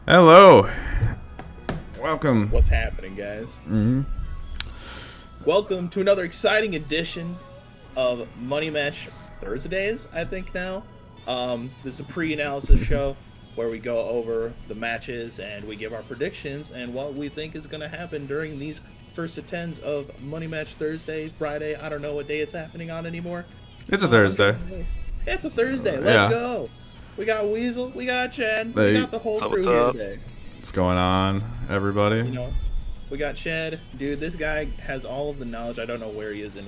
Hello. Welcome. What's happening, guys? Welcome to another exciting edition of Money Match Thursdays, I think now. This is a pre-analysis show where we go over the matches and we give our predictions and what we think is going to happen during these first attends of Money Match Thursday, Friday. I don't know what day it's happening on anymore. It's a Thursday. It's a Thursday. Let's Yeah. go. We got Weasel, we got Chad, we Hey. got the whole So crew what's here up? today. What's going on, everybody? You know, we got Chad. Dude, this guy has all of the knowledge. I don't know where he is in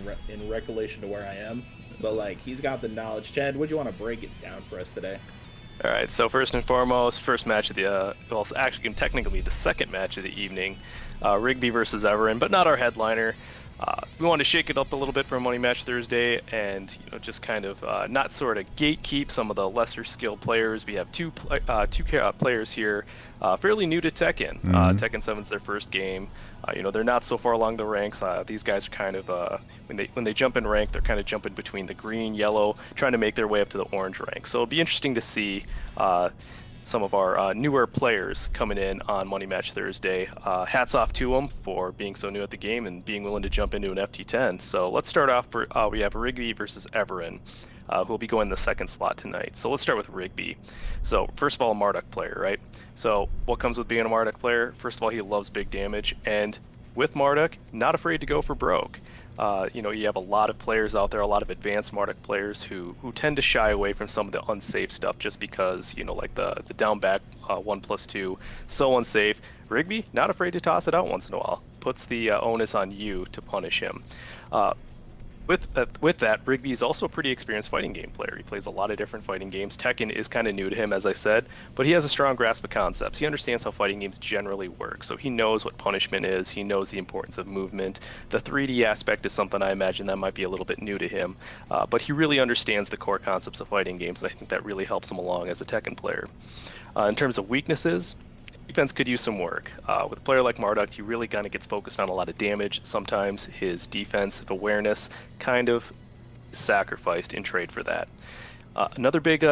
recollection to where I am, but like he's got the knowledge. Chad, would you want to break it down for us today? All right, so first and foremost, first match of the, well, it's actually technically the second match of the evening, Rigby versus Everan, but not our headliner. We wanted to shake it up a little bit for Money Match Thursday, and just kind of not sort of gatekeep some of the lesser skilled players. We have two players here, fairly new to Tekken. Tekken 7's their first game. They're not so far along the ranks. These guys are kind of when they jump in rank, they're kind of jumping between the green, yellow, trying to make their way up to the orange rank. So it'll be interesting to see some of our newer players coming in on Money Match Thursday. Hats off to them for being so new at the game and being willing to jump into an FT10. So let's start off. We have Rigby versus Everan, who will be going the second slot tonight. So let's start with Rigby. So first of all, a Marduk player, right? So what comes with being a Marduk player? First of all, he loves big damage, and with Marduk, not afraid to go for broke. You have a lot of players out there, a lot of advanced Marduk players who tend to shy away from some of the unsafe stuff just because, like the down back 1+2, so unsafe. Rigby, not afraid to toss it out once in a while. Puts the onus on you to punish him. With that, Rigby is also a pretty experienced fighting game player. He plays a lot of different fighting games. Tekken is kind of new to him, as I said, but he has a strong grasp of concepts. He understands how fighting games generally work, so he knows what punishment is. He knows the importance of movement. The 3D aspect is something I imagine that might be a little bit new to him, but he really understands the core concepts of fighting games, and I think that really helps him along as a Tekken player. In terms of weaknesses, defense could use some work. With a player like Marduk, he really kind of gets focused on a lot of damage. Sometimes his defensive awareness kind of sacrificed in trade for that. Another big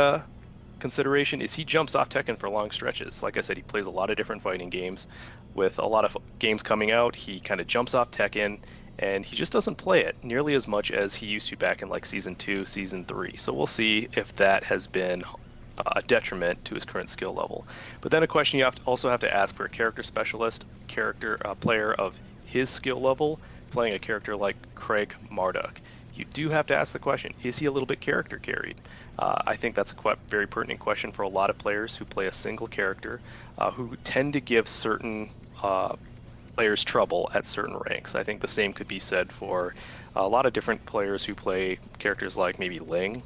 consideration is he jumps off Tekken for long stretches. Like I said, he plays a lot of different fighting games. With a lot of games coming out, he kind of jumps off Tekken, and he just doesn't play it nearly as much as he used to back in like Season 2, Season 3. So we'll see if that has been a detriment to his current skill level. But then a question you also have to ask for a character specialist, player of his skill level, playing a character like Craig Marduk. You do have to ask the question, is he a little bit character carried? I think that's a very pertinent question for a lot of players who play a single character, who tend to give certain players trouble at certain ranks. I think the same could be said for a lot of different players who play characters like maybe Ling,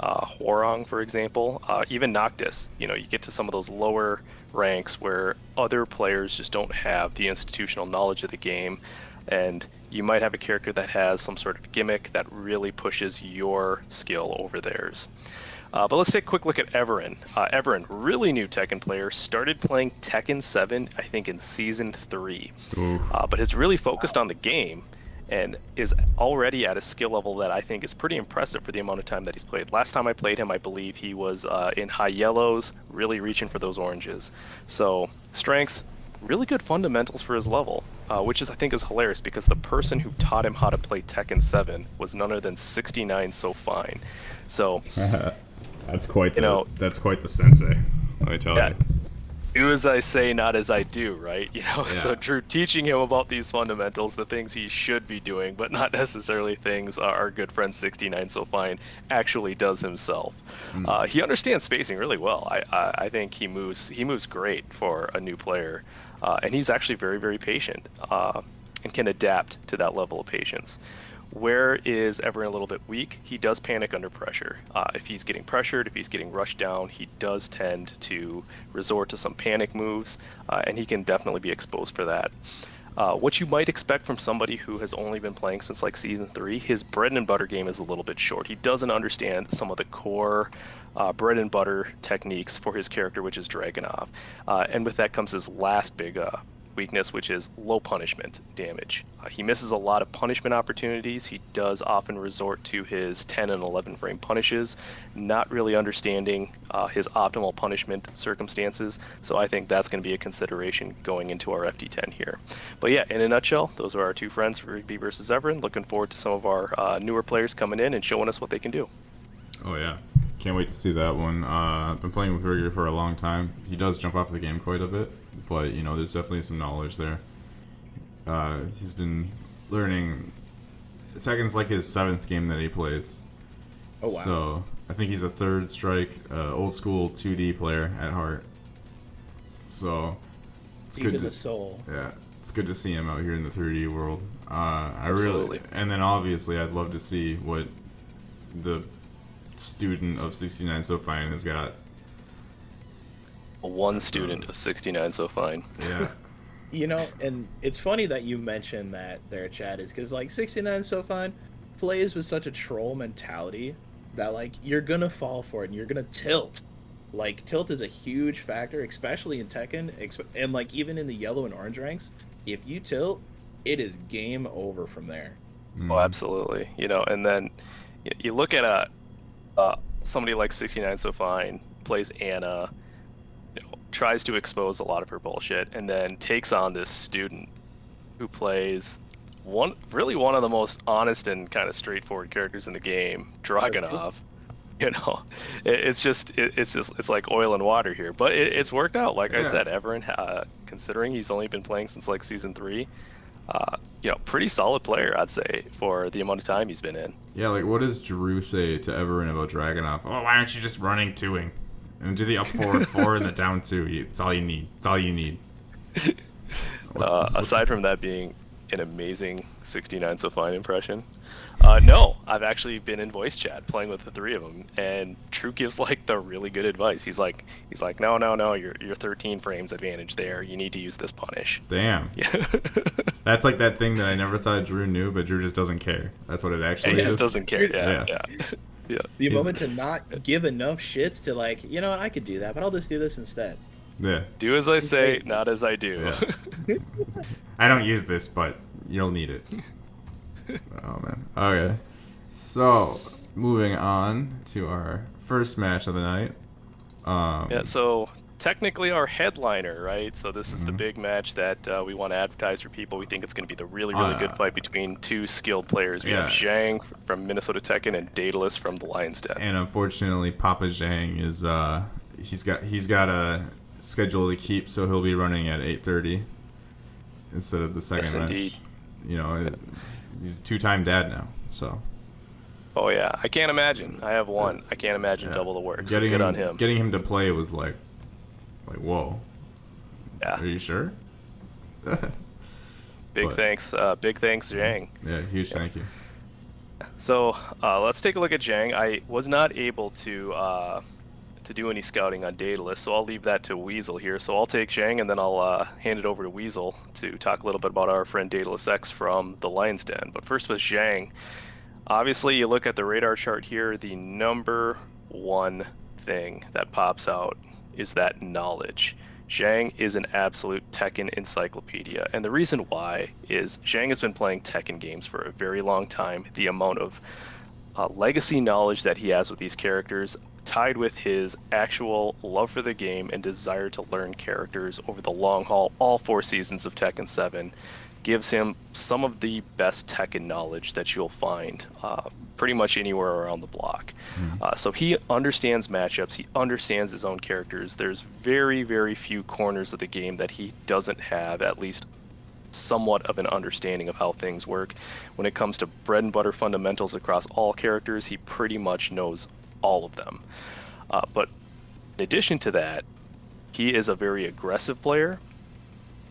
Hwoarang, for example, even Noctis. You get to some of those lower ranks where other players just don't have the institutional knowledge of the game, and you might have a character that has some sort of gimmick that really pushes your skill over theirs. But let's take a quick look at Everan. Everan, really new Tekken player, started playing Tekken 7, I think, in Season 3, but has really focused on the game and is already at a skill level that I think is pretty impressive for the amount of time that he's played. Last time I played him, I believe he was in high yellows, really reaching for those oranges. So strengths, really good fundamentals for his level, which I think is hilarious because the person who taught him how to play Tekken 7 was none other than 69 So Fine. So That's quite the sensei. Let me tell you. Do as I say, not as I do, right? Yeah. So Drew teaching him about these fundamentals, the things he should be doing, but not necessarily things our good friend 69 So Fine actually does himself. He understands spacing really well. I think he moves great for a new player, and he's actually very, very patient and can adapt to that level of patience. Where is Everan a little bit weak? He does panic under pressure. If he's getting pressured, if he's getting rushed down, he does tend to resort to some panic moves, and he can definitely be exposed for that. What you might expect from somebody who has only been playing since like Season 3, his bread and butter game is a little bit short. He doesn't understand some of the core bread and butter techniques for his character, which is Dragunov. And with that comes his last big weakness, which is low punishment damage. He misses a lot of punishment opportunities. He does often resort to his 10 and 11 frame punishes, not really understanding his optimal punishment circumstances. So I think that's going to be a consideration going into our FD10 here. But yeah, in a nutshell, those are our two friends, Rigby versus Everan. Looking forward to some of our newer players coming in and showing us what they can do. Oh yeah, can't wait to see that one. I've been playing with Rigby for a long time. He does jump off the game quite a bit, but you know, there's definitely some knowledge there. He's been learning. Tekken's like his 7th game that he plays. Oh wow! So I think he's a 3rd strike, old school 2D player at heart. So it's Deep good in to the soul. Yeah, it's good to see him out here in the 3D world. Absolutely. And then obviously I'd love to see what the student of 69 So Fine has got. One student of 69 So Fine. Yeah. You know, and it's funny that you mentioned that there, Chad, is because like 69 So Fine plays with such a troll mentality that like you're gonna fall for it and you're gonna tilt. Like tilt is a huge factor, especially in Tekken, and like even in the yellow and orange ranks. If you tilt, it is game over from there. Oh, absolutely. You know, and then you look at somebody like 69 So Fine plays Anna, you know, tries to expose a lot of her bullshit, and then takes on this student who plays one of the most honest and kind of straightforward characters in the game, Dragunov. You know, it's like oil and water here, but it's worked out. Like I said, Everan, considering he's only been playing since like season 3, you know, pretty solid player, I'd say, for the amount of time he's been in. Yeah, like what does Drew say to Everan about Dragunov? Oh, why aren't you just running 2-ing? And do the up forward 4 and the down 2. It's all you need. It's all you need. Aside from that being an amazing 69 So Fine impression, no, I've actually been in voice chat playing with the 3 of them, and Drew gives like the really good advice. He's like, no, you're 13 frames advantage there. You need to use this punish. Damn. Yeah. That's like that thing that I never thought Drew knew, but Drew just doesn't care. That's what it actually is. He just doesn't care. Yeah. Yeah. The moment to not give enough shits to like, you know, I could do that, but I'll just do this instead. Yeah. Do as I say, not as I do. Yeah. I don't use this, but you'll need it. Oh man. Okay. So moving on to our first match of the night. Yeah. So technically our headliner, right? So this is the big match that we want to advertise for people. We think it's going to be the really good fight between two skilled players. We have Xiang from Minnesota Tekken and Daedalus from the Lion's Den. And unfortunately, Papa Xiang is he's got a schedule to keep, so he'll be running at 8:30 instead of the second match. Indeed. You know, he's a 2-time dad now, so. Oh yeah, I can't imagine. I have one. I can't imagine double the work. So good on him. Getting him to play was like whoa. Yeah. Are you sure? Big thanks, Xiang. Yeah, huge thank you. So let's take a look at Xiang. I was not able to do any scouting on Daedalus, so I'll leave that to Weasel here. So I'll take Xiang, and then I'll hand it over to Weasel to talk a little bit about our friend Daedalus X from the Lion's Den. But first with Xiang, obviously you look at the radar chart here, the number one thing that pops out is that knowledge. Xiang is an absolute Tekken encyclopedia, and the reason why is Xiang has been playing Tekken games for a very long time. The amount of legacy knowledge that he has with these characters, tied with his actual love for the game and desire to learn characters over the long haul, all 4 seasons of Tekken 7, gives him some of the best Tekken knowledge that you'll find pretty much anywhere around the block. So he understands matchups, he understands his own characters. There's very, very few corners of the game that he doesn't have at least somewhat of an understanding of how things work. When it comes to bread and butter fundamentals across all characters, he pretty much knows all of them. But in addition to that, he is a very aggressive player,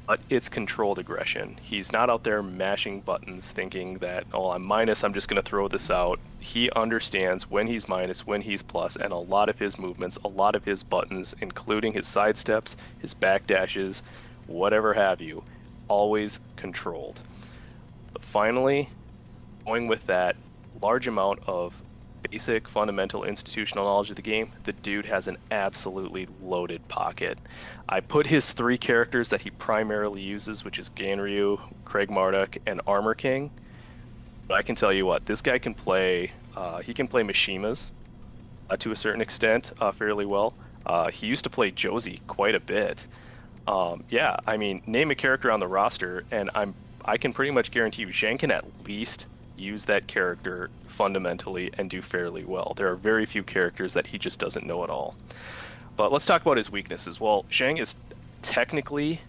but it's controlled aggression. He's not out there mashing buttons thinking that, oh, I'm minus, I'm just going to throw this out. He understands when he's minus, when he's plus, and a lot of his movements, a lot of his buttons, including his side steps, his back dashes, whatever have you, always controlled. But finally, going with that large amount of basic, fundamental, institutional knowledge of the game, the dude has an absolutely loaded pocket. I put his 3 characters that he primarily uses, which is Ganryu, Craig Marduk, and Armor King. But I can tell you what, this guy can play. He can play Mishimas to a certain extent fairly well. He used to play Josie quite a bit. Yeah, I mean, name a character on the roster, and I can pretty much guarantee you, Xiang can at least use that character fundamentally and do fairly well. There are very few characters that he just doesn't know at all. But let's talk about his weaknesses. Well, Xiang is technically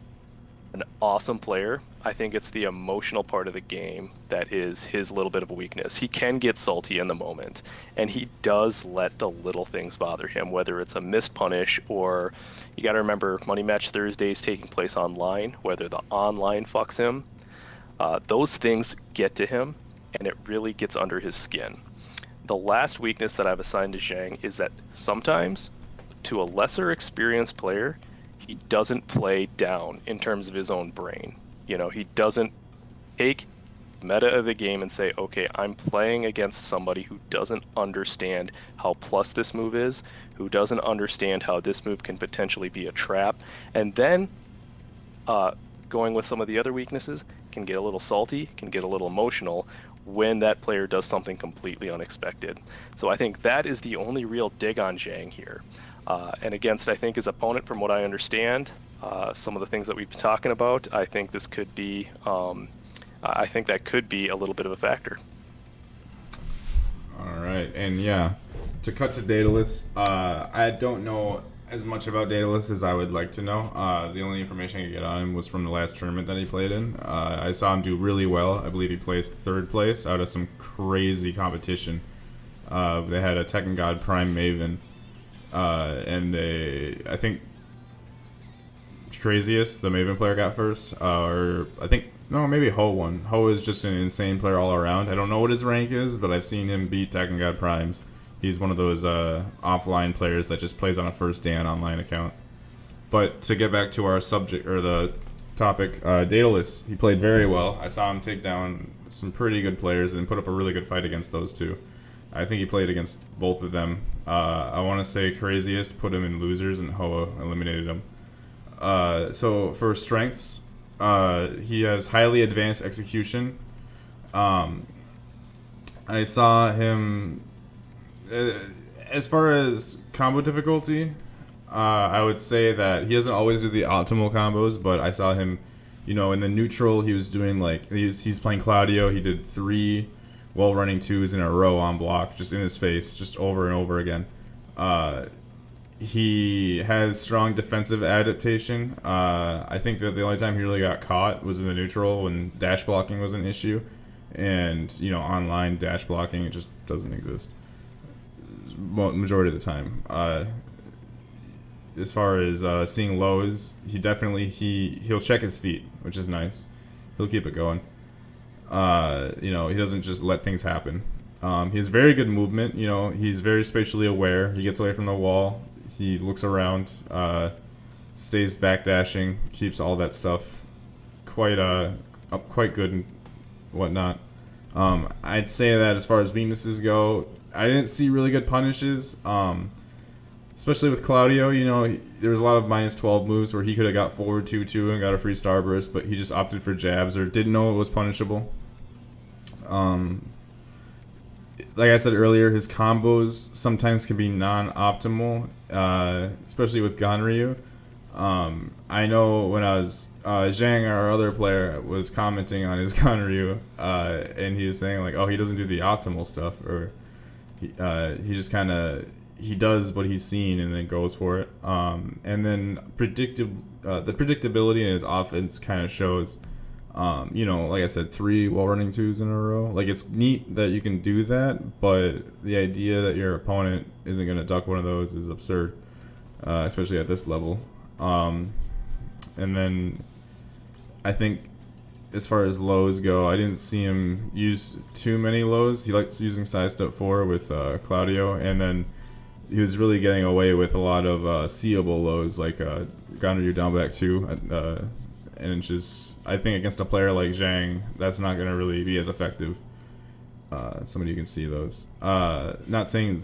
an awesome player. I think it's the emotional part of the game that is his little bit of a weakness. He can get salty in the moment, and he does let the little things bother him, whether it's a missed punish or, you got to remember, Money Match Thursdays taking place online, whether the online fucks him. Those things get to him, and it really gets under his skin. The last weakness that I've assigned to Xiang is that sometimes, to a lesser experienced player, he doesn't play down in terms of his own brain. You know, he doesn't take meta of the game and say, okay, I'm playing against somebody who doesn't understand how plus this move is, who doesn't understand how this move can potentially be a trap, and then going with some of the other weaknesses, can get a little salty, can get a little emotional when that player does something completely unexpected. So I think that is the only real dig on Xiang here. And against, I think, his opponent, from what I understand, some of the things that we've been talking about, I think this could be, I think that could be a little bit of a factor. All right, and yeah, to cut to Daedalus, I don't know as much about Daedalus as I would like to know. The only information I could get on him was from the last tournament that he played in. I saw him do really well. I believe he placed 3rd place out of some crazy competition. They had a Tekken God Prime Maven, and I think craziest, the Maven player got first, or I think, no, maybe Ho won. Ho is just an insane player all around. I don't know what his rank is, but I've seen him beat Tekken God Primes. He's one of those offline players that just plays on a first day on online account. But to get back to our subject, or the topic, Daedalus, he played very well. I saw him take down some pretty good players and put up a really good fight against those two. I think he played against both of them. I want to say Craziest put him in losers and Hoa eliminated him. So for strengths, he has highly advanced execution. I saw him, as far as combo difficulty, I would say that he doesn't always do the optimal combos, but I saw him, you know, in the neutral, he was doing like, he's playing Claudio, he did 3 well-running 2s in a row on block, just in his face, just over and over again. He has strong defensive adaptation. I think that the only time he really got caught was in the neutral when dash blocking was an issue. And, you know, online dash blocking, it just doesn't exist. Majority of the time. As far as seeing lows, he definitely, he'll check his feet, which is nice. He'll keep it going. You know, he doesn't just let things happen. He has very good movement. You know, he's very spatially aware. He gets away from the wall. He looks around, stays backdashing, keeps all that stuff quite good and whatnot. I'd say that as far as weaknesses go, I didn't see really good punishes, especially with Claudio. You know, there was a lot of -12 moves where he could have got forward 2-2 and got a free starburst, but he just opted for jabs or didn't know it was punishable. Like I said earlier, his combos sometimes can be non-optimal, especially with Ganryu. I know when I was Xiang, our other player, was commenting on his Ganryu, and he was saying like, "Oh, he doesn't do the optimal stuff," or he just kind of he does what he's seen and then goes for it. And then the predictability in his offense kind of shows. You know, like I said, 3 well-running 2s in a row. Like, it's neat that you can do that, but the idea that your opponent isn't going to duck one of those is absurd, especially at this level. And then I think as far as lows go, I didn't see him use too many lows. He likes using side step 4 with Claudio, and then he was really getting away with a lot of seeable lows, like Ganryu down back 2, and it's just, I think against a player like Xiang, that's not going to really be as effective. somebody who can see those. Not saying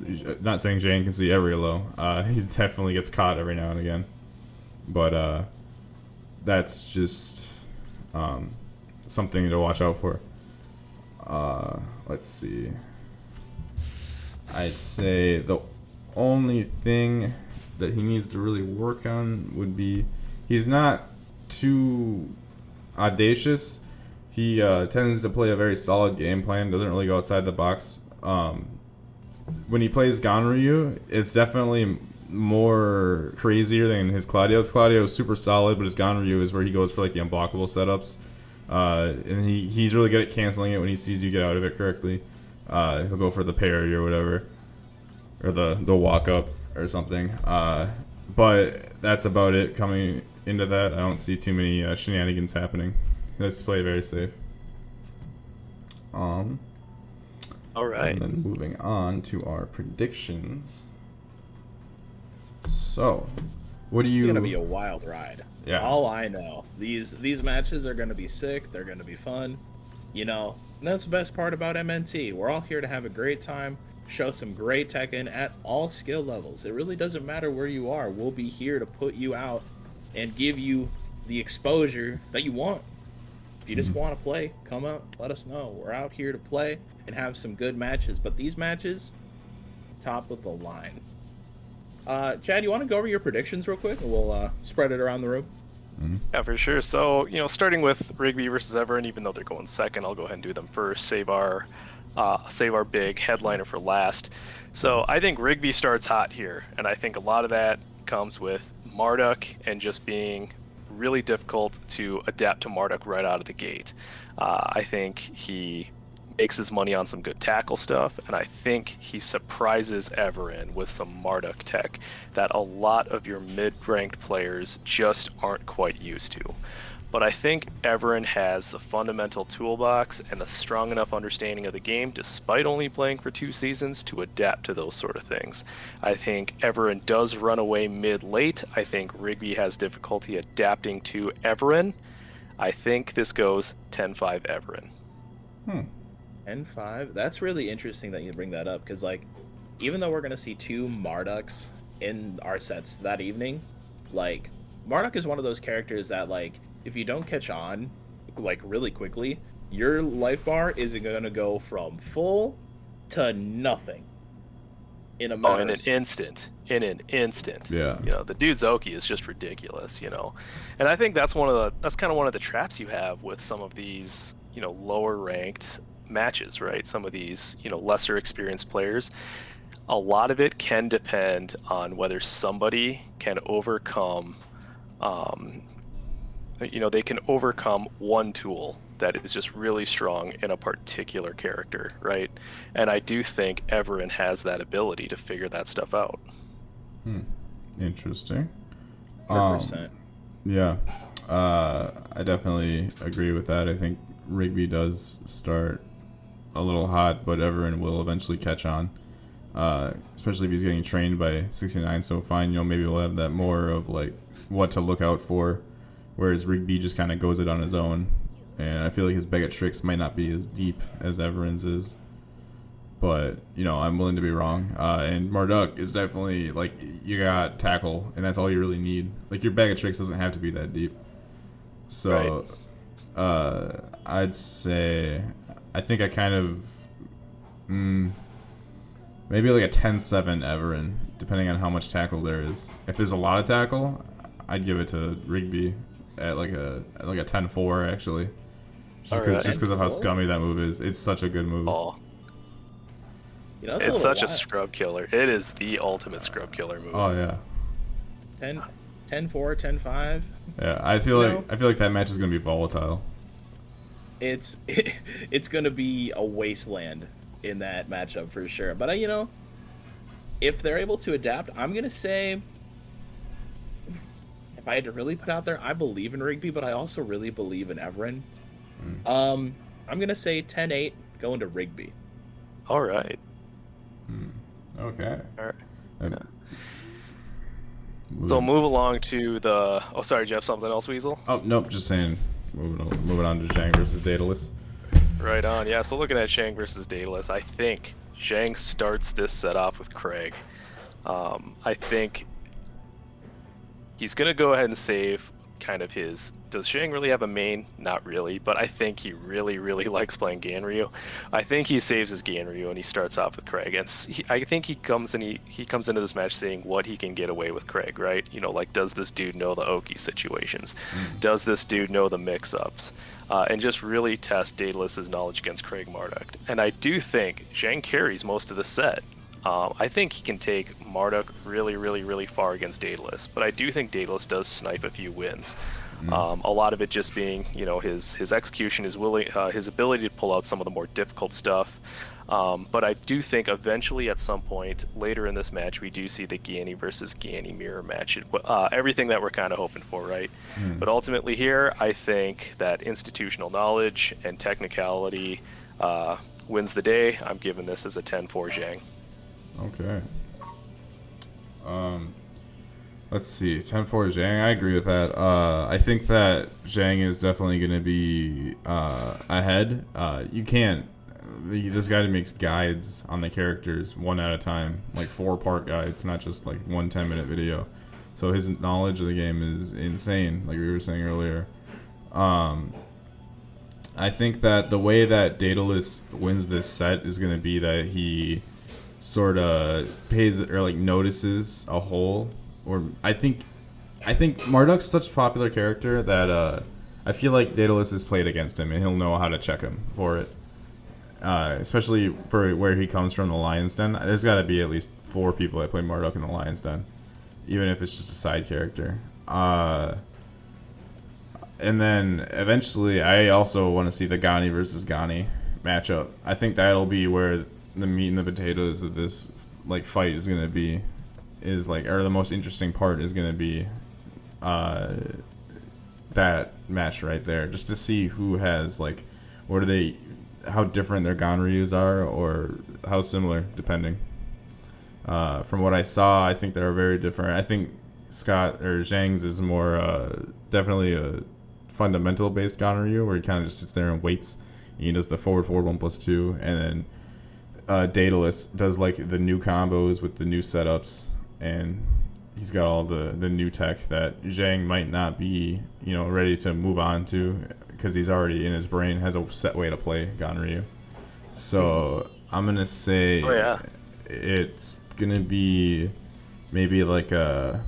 Jane can see every low. He definitely gets caught every now and again, but that's just something to watch out for. Let's see. I'd say the only thing that he needs to really work on would be he's not too audacious. He tends to play a very solid game plan, doesn't really go outside the box. When he plays Ganryu, it's definitely more crazier than his Claudio. His Claudio is super solid, but his Ganryu is where he goes for like the unblockable setups. And he's really good at canceling it when he sees you get out of it correctly. He'll go for the parry or whatever, or the walk up or something. But that's about it coming into that. I don't see too many shenanigans happening. Let's play very safe. All right. And then moving on to our predictions. So, what do you? It's gonna be a wild ride. Yeah. All I know, these matches are gonna be sick. They're gonna be fun. You know, and that's the best part about MNT. We're all here to have a great time, show some great Tekken at all skill levels. It really doesn't matter where you are. We'll be here to put you out and give you the exposure that you want. If you just want to play, come out, let us know. We're out here to play and have some good matches. But these matches, top of the line. Chad, you want to go over your predictions real quick? And we'll spread it around the room. Yeah, for sure. So, starting with Rigby versus Everan, even though they're going second, I'll go ahead and do them first. Save our big headliner for last. So I think Rigby starts hot here, and I think a lot of that comes with Marduk and just being really difficult to adapt to Marduk right out of the gate. I think he makes his money on some good tackle stuff, and I think he surprises Everan with some Marduk tech that a lot of your mid-ranked players just aren't quite used to. But I think Everan has the fundamental toolbox and a strong enough understanding of the game, despite only playing for 2 seasons, to adapt to those sort of things. I think Everan does run away mid-late. I think Rigby has difficulty adapting to Everan. I think this goes 10-5 Everan. 10-5? That's really interesting that you bring that up, because, like, even though we're going to see 2 Marduks in our sets that evening, like, Marduk is one of those characters that, like, if you don't catch on, like, really quickly, your life bar is going to go from full to nothing in a matter in an instant. Yeah. The dude's Oki is just ridiculous, And I think that's kind of one of the traps you have with some of these, lower ranked matches, right? Some of these, lesser experienced players. A lot of it can depend on whether somebody can overcome they can overcome one tool that is just really strong in a particular character, right? And I do think Everan has that ability to figure that stuff out. Interesting. 100%. Yeah. I definitely agree with that. I think Rigby does start a little hot, but Everan will eventually catch on. Especially if he's getting trained by 69 so fine, maybe we'll have that more of like what to look out for. Whereas Rigby just kind of goes it on his own. And I feel like his bag of tricks might not be as deep as Everan's is. But, I'm willing to be wrong. And Marduk is definitely, like, you got tackle, and that's all you really need. Like, your bag of tricks doesn't have to be that deep. So, right. I'd say, I think I kind of, maybe like a 10-7 Everan, depending on how much tackle there is. If there's a lot of tackle, I'd give it to Rigby at like a 10-4 actually, just because of how scummy that move is. It's such a good move. Oh. It's such a scrub killer. It is the ultimate scrub killer move. Oh yeah. 10-4, 10-5. Yeah, I feel like that match is gonna be volatile. It's gonna be a wasteland in that matchup for sure. But if they're able to adapt, I'm gonna say, if I had to really put out there, I believe in Rigby, but I also really believe in Everan. I'm gonna say 10-8 going to Rigby. All right. Okay. All right. So move along to the. Oh, sorry, Jeff. Something else, Weasel? Oh nope. Just saying. Moving on to Xiang versus Daedalus. Right on. Yeah, so looking at Xiang versus Daedalus, I think Xiang starts this set off with Craig. I think he's going to go ahead and save kind of his... Does Xiang really have a main? Not really, but I think he really, really likes playing Ganryu. I think he saves his Ganryu and he starts off with Craig. And I think he comes into this match saying what he can get away with Craig, right? You know, like, does this dude know the Oki situations? Does this dude know the mix-ups? And just really test Daedalus's knowledge against Craig Marduk. And I do think Xiang carries most of the set. I think he can take Marduk really, really, really far against Daedalus, but I do think Daedalus does snipe a few wins. A lot of it just being, you know, his execution, his ability to pull out some of the more difficult stuff. But I do think eventually, at some point later in this match, we do see the Gani versus Gani mirror match. Everything that we're kind of hoping for, right? But ultimately here, I think that institutional knowledge and technicality wins the day. I'm giving this as a 10-4 Xiang. Okay. Let's see. 10-4 Xiang. I agree with that. I think that Xiang is definitely going to be ahead. You can't. This guy makes guides on the characters one at a time, like 4-part guides, not just like 1 10-minute video. So his knowledge of the game is insane, like we were saying earlier. I think that the way that Daedalus wins this set is going to be that he sort of pays or like notices a hole, or I think Marduk's such a popular character that I feel like Daedalus has played against him and he'll know how to check him for it. Especially for where he comes from, the Lion's Den. There's got to be at least 4 people that play Marduk in the Lion's Den, even if it's just a side character. And then eventually, I also want to see the Gani versus Gani matchup. I think that'll be where the meat and the potatoes of this like fight is gonna be, or the most interesting part is gonna be that match right there, just to see who has like, how different their Ganryus are, or how similar, depending. From what I saw, I think they're very different. I think Zhang's is more definitely a fundamental based Ganryu, where he kind of just sits there and waits. He does the forward 1+2, and then Daedalus does like the new combos with the new setups, and he's got all the new tech that Xiang might not be, ready to move on to, because he's already in his brain has a set way to play Ganryu. So I'm gonna say it's gonna be maybe like I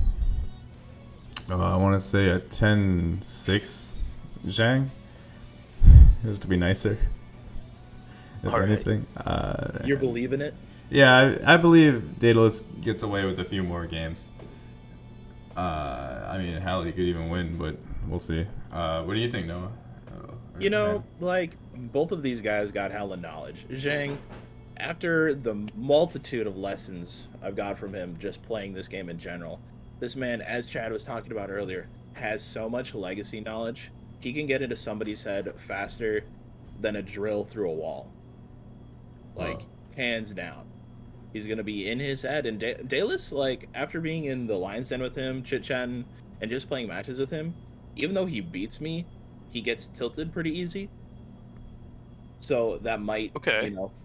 want to say a 10-6 Xiang, just to be nicer. If anything, You're believing it? Yeah, I believe Daedalus gets away with a few more games. I mean, hell, he could even win, but we'll see. What do you think, Noah? Like, both of these guys got hella knowledge. Zhang, after the multitude of lessons I've got from him just playing this game in general, this man, as Chad was talking about earlier, has so much legacy knowledge. He can get into somebody's head faster than a drill through a wall. Like, hands down. He's going to be in his head. And Daedalus, like, after being in the Lion's Den with him, chit-chatting, and just playing matches with him, even though he beats me, he gets tilted pretty easy. So that might,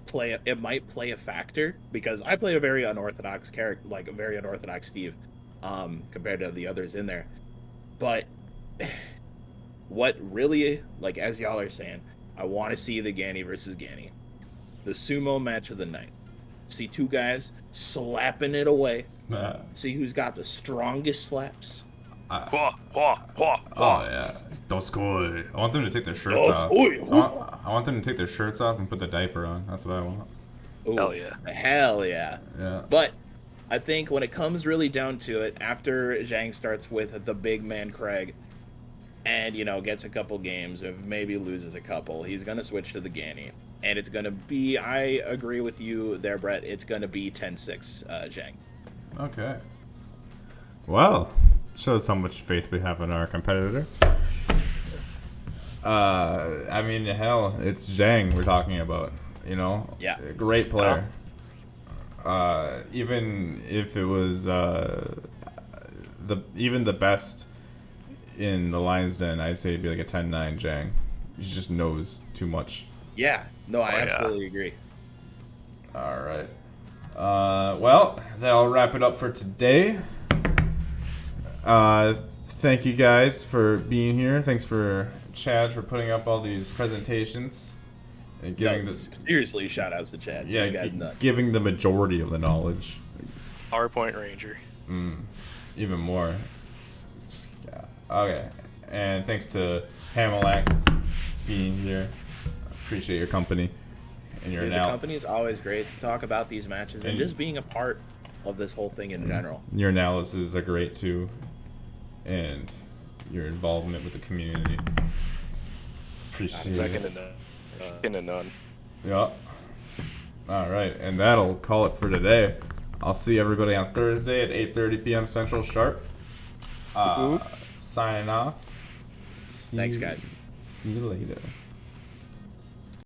play a factor, because I play a very unorthodox character, like a very unorthodox Steve, compared to the others in there. But what really, like, as y'all are saying, I want to see the Gani versus Gani. The sumo match of the night. See 2 guys slapping it away. See who's got the strongest slaps. Oh yeah, Doskoi. I want them to take their shirts off. I want them to take their shirts off and put the diaper on. That's what I want. Ooh, hell yeah. Yeah. But I think when it comes really down to it, after Zhang starts with the big man Craig, and gets a couple games, and maybe loses a couple, he's gonna switch to the Gani. And it's going to be, I agree with you there, Brett, it's going to be 10-6 Zhang. Okay. Well, shows how much faith we have in our competitor. I mean, hell, it's Zhang we're talking about, Yeah. A great player. Even if it was even the best in the Lion's Den, I'd say it'd be like a 10-9 Zhang. He just knows too much. Yeah, no, I Oh, yeah. absolutely agree. All right. Well, that'll wrap it up for today. Thank you guys for being here. Thanks for Chad for putting up all these presentations and giving No, this. seriously, shout outs to Chad. Yeah, This guy's nuts. giving the majority of the knowledge. PowerPoint Ranger. Even more. Yeah. Okay. And thanks to Hamelak being here. Appreciate your company and your Dude, the company is always great to talk about these matches and just being a part of this whole thing in general. Your analyses are great too, and your involvement with the community. Appreciate Second it. to none. Yeah. All right, and that'll call it for today. I'll see everybody on Thursday at 8:30 p.m. Central sharp. Signing off. Thanks, guys. See you later.